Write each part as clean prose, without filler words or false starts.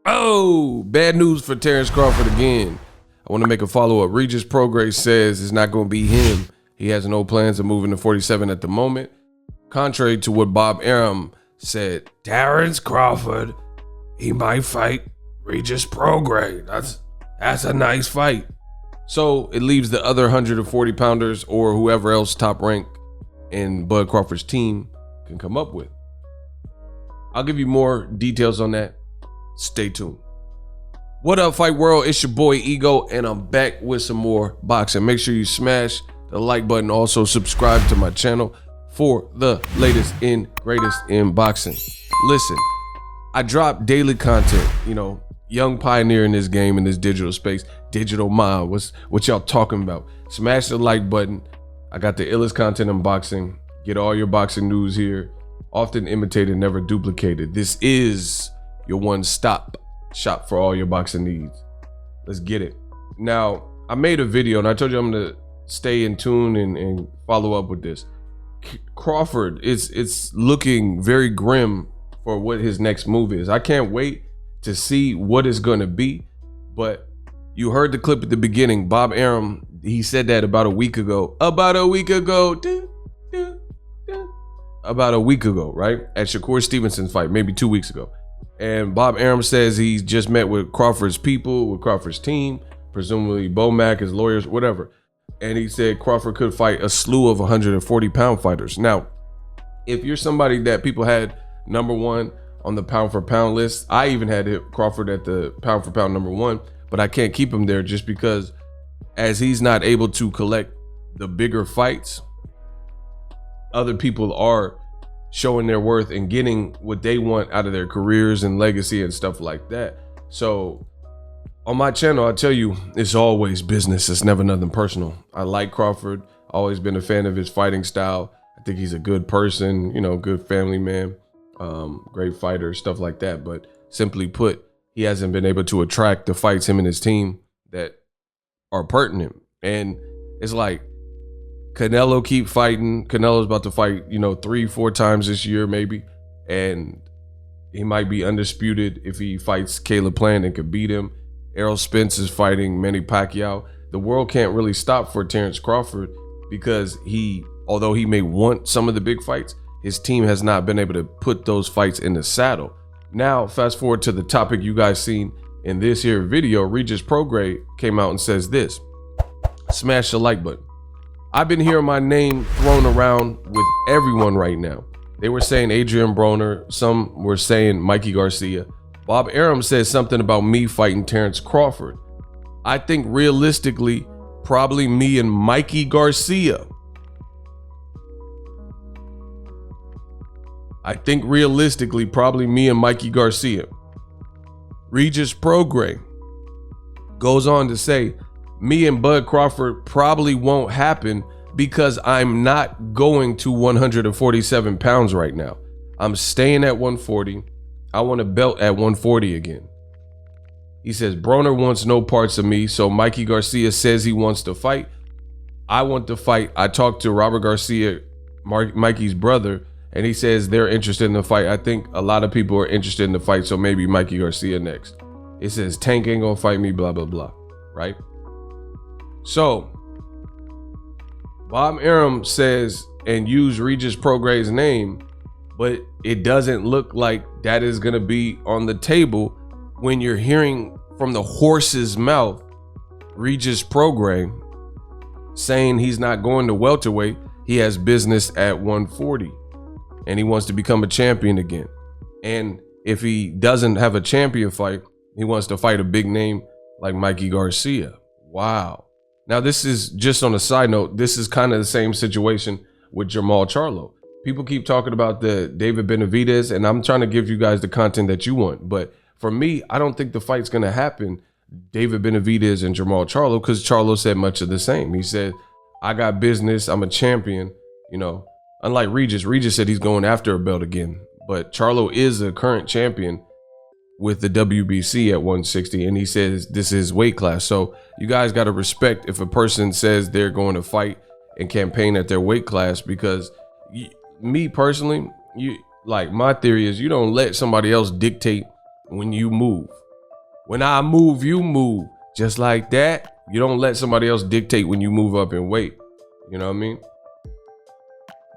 Oh, bad news for Terence Crawford again. I want to make a follow-up. Regis Prograis says it's not going to be him. He has no plans of moving to 47 at the moment. Contrary to what Bob Arum said, Terence Crawford, he might fight Regis Prograis. That's a nice fight. So it leaves the other 140 pounders or whoever else top rank in Bud Crawford's team can come up with. I'll give you more details on that. Stay tuned. What up, Fight World? It's your boy Ego, and I'm back with some more boxing. Make sure you smash the like button. Also subscribe to my channel for the latest and greatest in boxing. Listen, I drop daily content, young pioneer in this game, in this digital space, digital mind. What y'all talking about? Smash the like button. I got the illest content in boxing. Get all your boxing news here. Often imitated, never duplicated. This is your one-stop shop for all your boxing needs. Let's get it. Now, I made a video and I told you I'm gonna stay in tune and follow up with this. Crawford, it's looking very grim for what his next move is. I can't wait to see what it's gonna be, but you heard the clip at the beginning. Bob Arum, he said that about a week ago, right? At Shakur Stevenson's fight, maybe 2 weeks ago. And Bob Arum says he's just met with Crawford's people, with Crawford's team, presumably Bomac, his lawyers, whatever. And he said Crawford could fight a slew of 140-pound fighters. Now, if you're somebody that people had number one on the pound-for-pound list, I even had Crawford at the pound-for-pound number one, but I can't keep him there just because as he's not able to collect the bigger fights, other people are showing their worth and getting what they want out of their careers and legacy and stuff like that. So on my channel, I tell you, it's always business. It's never nothing personal. I like Crawford. Always been a fan of his fighting style. I think he's a good person, good family man, great fighter, stuff like that. But simply put, he hasn't been able to attract the fights, him and his team, that are pertinent. And it's like, Canelo keep fighting. Canelo's about to fight, 3-4 times this year, maybe. And he might be undisputed if he fights Caleb Plant and could beat him. Errol Spence is fighting Manny Pacquiao. The world can't really stop for Terence Crawford because although he may want some of the big fights, his team has not been able to put those fights in the saddle. Now, fast forward to the topic you guys seen in this here video. Regis Prograis came out and says this: smash the like button. I've been hearing my name thrown around with everyone right now. They were saying Adrian Broner. Some were saying Mikey Garcia. Bob Arum said something about me fighting Terence Crawford. I think realistically, probably me and Mikey Garcia. Regis Prograis goes on to say, me and Bud Crawford probably won't happen because I'm not going to 147 pounds right now. I'm staying at 140. I want a belt at 140 again. He says, Broner wants no parts of me, so Mikey Garcia says he wants to fight. I want to fight. I talked to Robert Garcia, Mikey's brother, and he says they're interested in the fight. I think a lot of people are interested in the fight, so maybe Mikey Garcia next. It says Tank ain't gonna fight me, blah, blah, blah, right? So, Bob Arum says, and use Regis Prograis' name, but it doesn't look like that is going to be on the table when you're hearing from the horse's mouth Regis Prograis saying he's not going to welterweight. He has business at 140 and he wants to become a champion again. And if he doesn't have a champion fight, he wants to fight a big name like Mikey Garcia. Wow. Now, this is just on a side note. This is kind of the same situation with Jermall Charlo. People keep talking about the David Benavidez, and I'm trying to give you guys the content that you want. But for me, I don't think the fight's going to happen, David Benavidez and Jermall Charlo, because Charlo said much of the same. He said, I got business. I'm a champion. Unlike Regis. Regis said he's going after a belt again. But Charlo is a current champion with the WBC at 160, and he says this is weight class. So you guys got to respect if a person says they're going to fight and campaign at their weight class, because me personally, my theory is you don't let somebody else dictate when you move. When I move, you move. Just like that. You don't let somebody else dictate when you move up in weight. You know what I mean?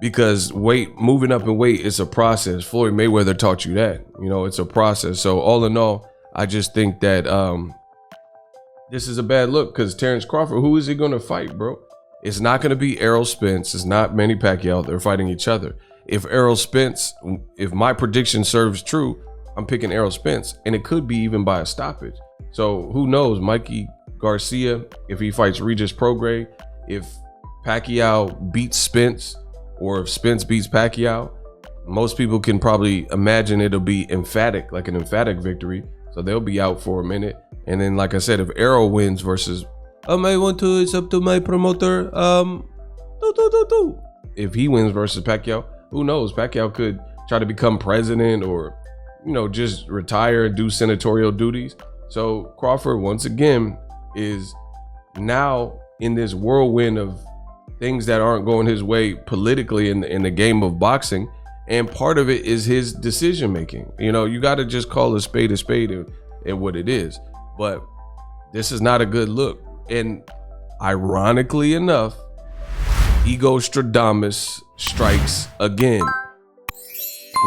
Because moving up in weight is a process. Floyd Mayweather taught you that. You know, it's a process. So all in all, I just think that this is a bad look because Terence Crawford, who is he going to fight, bro? It's not going to be Errol Spence. It's not Manny Pacquiao. They're fighting each other. If my prediction serves true, I'm picking Errol Spence, and it could be even by a stoppage. So who knows? Mikey Garcia, if he fights Regis Prograis, if Pacquiao beats Spence, or if Spence beats Pacquiao, most people can probably imagine it'll be emphatic, like an emphatic victory. So they'll be out for a minute. And then, like I said, if Errol wins versus, it's up to my promoter. If he wins versus Pacquiao, who knows? Pacquiao could try to become president or, you know, just retire and do senatorial duties. So Crawford, once again, is now in this whirlwind of things that aren't going his way politically in the game of boxing. And part of it is his decision making. You know, you got to just call a spade and what it is. But this is not a good look. And ironically enough, Ego Stradamus strikes again.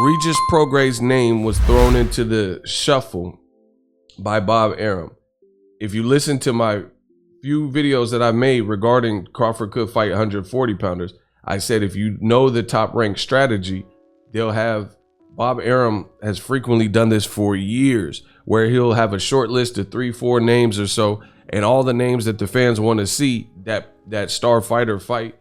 Regis Prograis' name was thrown into the shuffle by Bob Arum. If you listen to my few videos that I made regarding Crawford could fight 140 pounders, I said if you know the top rank strategy, they'll have, Bob Arum has frequently done this for years, where he'll have a short list of 3-4 names or so, and all the names that the fans want to see that star fighter fight,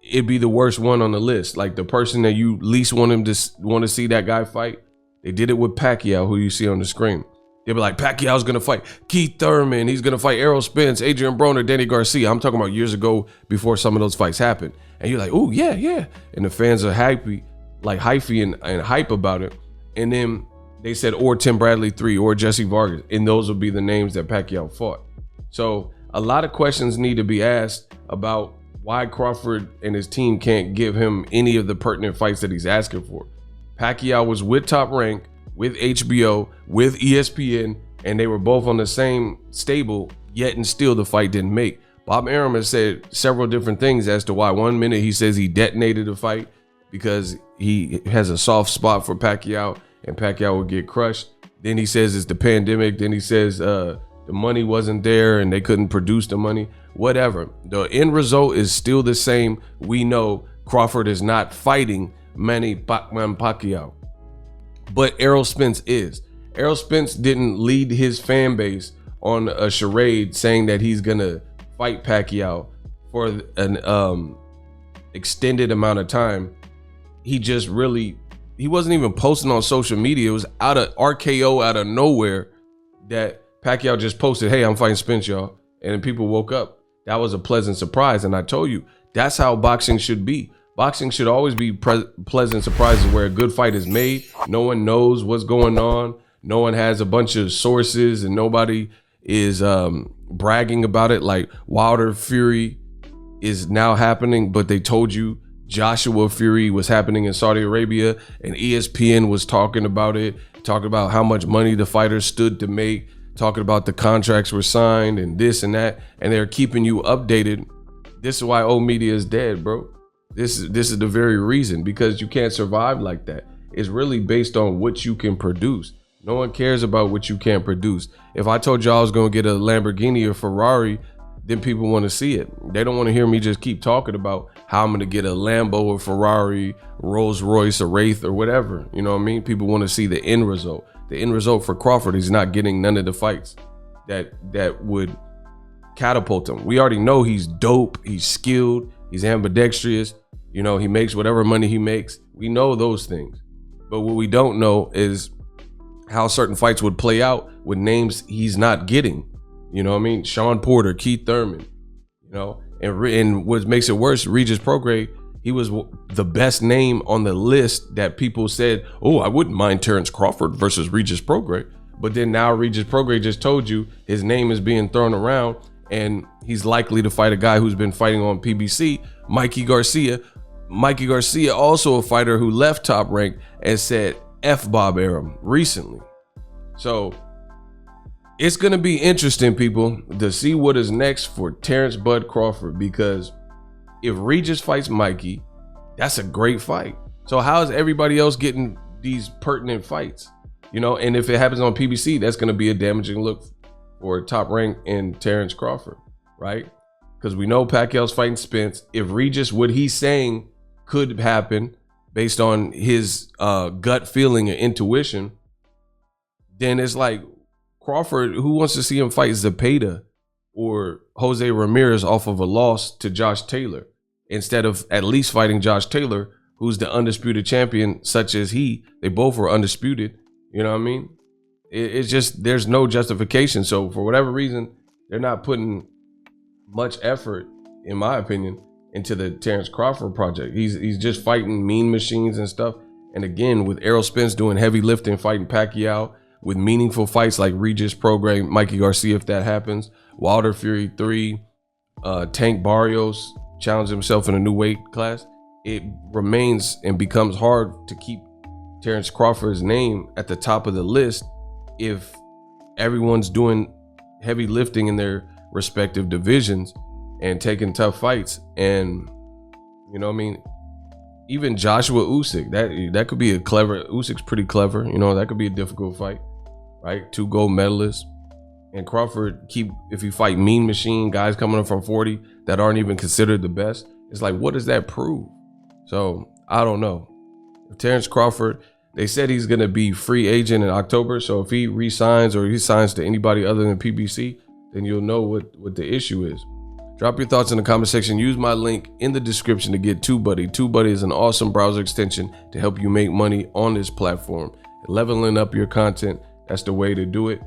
it'd be the worst one on the list. Like the person that you least want to see that guy fight. They did it with Pacquiao, who you see on the screen. They'd be like, Pacquiao's going to fight Keith Thurman. He's going to fight Errol Spence, Adrian Broner, Danny Garcia. I'm talking about years ago before some of those fights happened. And you're like, oh, yeah. And the fans are hypey and hype about it. And then they said, or Tim Bradley 3 or Jesse Vargas. And those will be the names that Pacquiao fought. So a lot of questions need to be asked about why Crawford and his team can't give him any of the pertinent fights that he's asking for. Pacquiao was with Top Rank, with HBO, with ESPN, and they were both on the same stable, yet and still the fight didn't make. Bob Arum has said several different things as to why. One minute he says he detonated the fight because he has a soft spot for Pacquiao and Pacquiao would get crushed. Then he says it's the pandemic. Then he says the money wasn't there and they couldn't produce the money. Whatever. The end result is still the same. We know Crawford is not fighting Manny Pacquiao. But Errol Spence is. Errol Spence didn't lead his fan base on a charade saying that he's gonna fight Pacquiao for an extended amount of time. He wasn't even posting on social media. It was out of RKO, out of nowhere, that Pacquiao just posted, hey, I'm fighting Spence, y'all. And then people woke up. That was a pleasant surprise. And I told you, that's how boxing should be. Boxing should always be pleasant surprises where a good fight is made. No one knows what's going on. No one has a bunch of sources and nobody is bragging about it. Like Wilder Fury is now happening, but they told you Joshua Fury was happening in Saudi Arabia and ESPN was talking about it, talking about how much money the fighters stood to make, talking about the contracts were signed and this and that, and they're keeping you updated. This is why old media is dead, bro. This is the very reason, because you can't survive like that. It's really based on what you can produce. No one cares about what you can't produce. If I told y'all I was going to get a Lamborghini or Ferrari, then people want to see it. They don't want to hear me just keep talking about how I'm going to get a Lambo or Ferrari, Rolls Royce, or Wraith or whatever. You know what I mean? People want to see the end result. The end result for Crawford is not getting none of the fights that would catapult him. We already know he's dope. He's skilled. He's ambidextrous. You know, he makes whatever money he makes. We know those things. But what we don't know is how certain fights would play out with names he's not getting. You know what I mean? Sean Porter, Keith Thurman, you know, and what makes it worse, Regis Prograis, he was the best name on the list that people said, oh, I wouldn't mind Terence Crawford versus Regis Prograis. But then now Regis Prograis just told you his name is being thrown around and he's likely to fight a guy who's been fighting on PBC, Mikey Garcia. Mikey Garcia, also a fighter who left Top Rank and said F Bob Arum recently. So It's going to be interesting, people, to see what is next for Terrence Bud Crawford, because if Regis fights Mikey, that's a great fight. So how is everybody else getting these pertinent fights? You know, and if it happens on PBC, that's going to be a damaging look for top rank in Terrence Crawford, right? Because we know Pacquiao's fighting Spence. If Regis, what he's saying could happen based on his gut feeling and intuition, then it's like Crawford, who wants to see him fight Zepeda or Jose Ramirez off of a loss to Josh Taylor, instead of at least fighting Josh Taylor, who's the undisputed champion, such as he. They both were undisputed. You know what I mean? It's just, there's no justification. So for whatever reason, they're not putting much effort, in my opinion, into the Terrence Crawford project. He's just fighting mean machines and stuff. And again, with Errol Spence doing heavy lifting, fighting Pacquiao, with meaningful fights like Regis Prograis, Mikey Garcia, if that happens, Wilder Fury 3, Tank Barrios challenged himself in a new weight class, it remains and becomes hard to keep Terrence Crawford's name at the top of the list if everyone's doing heavy lifting in their respective divisions and taking tough fights. And you know what I mean, even Joshua Usyk, that could be a clever, Usyk's pretty clever, you know, that could be a difficult fight, right? 2 gold medalists. And Crawford, if you fight mean machine guys coming up from 40 that aren't even considered the best, it's like, what does that prove? So I don't know. Terrence Crawford, they said he's going to be free agent in October. So if he resigns or he signs to anybody other than PBC, then you'll know what the issue is. Drop your thoughts in the comment section. Use my link in the description to get TUBEBUDDY. TUBEBUDDY is an awesome browser extension to help you make money on this platform. Leveling up your content, that's the way to do it.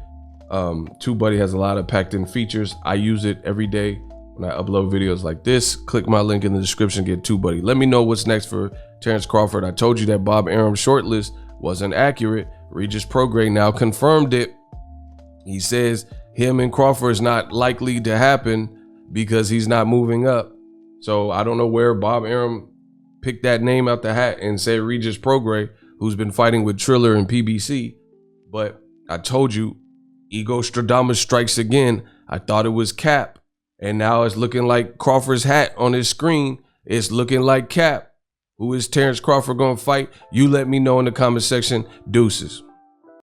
TUBEBUDDY has a lot of packed in features. I use it every day when I upload videos like this. Click my link in the description, get TUBEBUDDY. Let me know what's next for Terrence Crawford. I told you that Bob Arum's shortlist wasn't accurate. Regis Prograis now confirmed it. He says him and Crawford is not likely to happen because he's not moving up. So I don't know where Bob Arum picked that name out the hat and said Regis Prograis, who's been fighting with Triller and PBC. But I told you, Ego Stradamus strikes again. I thought it was Cap, and now it's looking like Crawford's hat on his screen. It's looking like Cap. Who is Terrence Crawford going to fight? You let me know in the comment section. Deuces.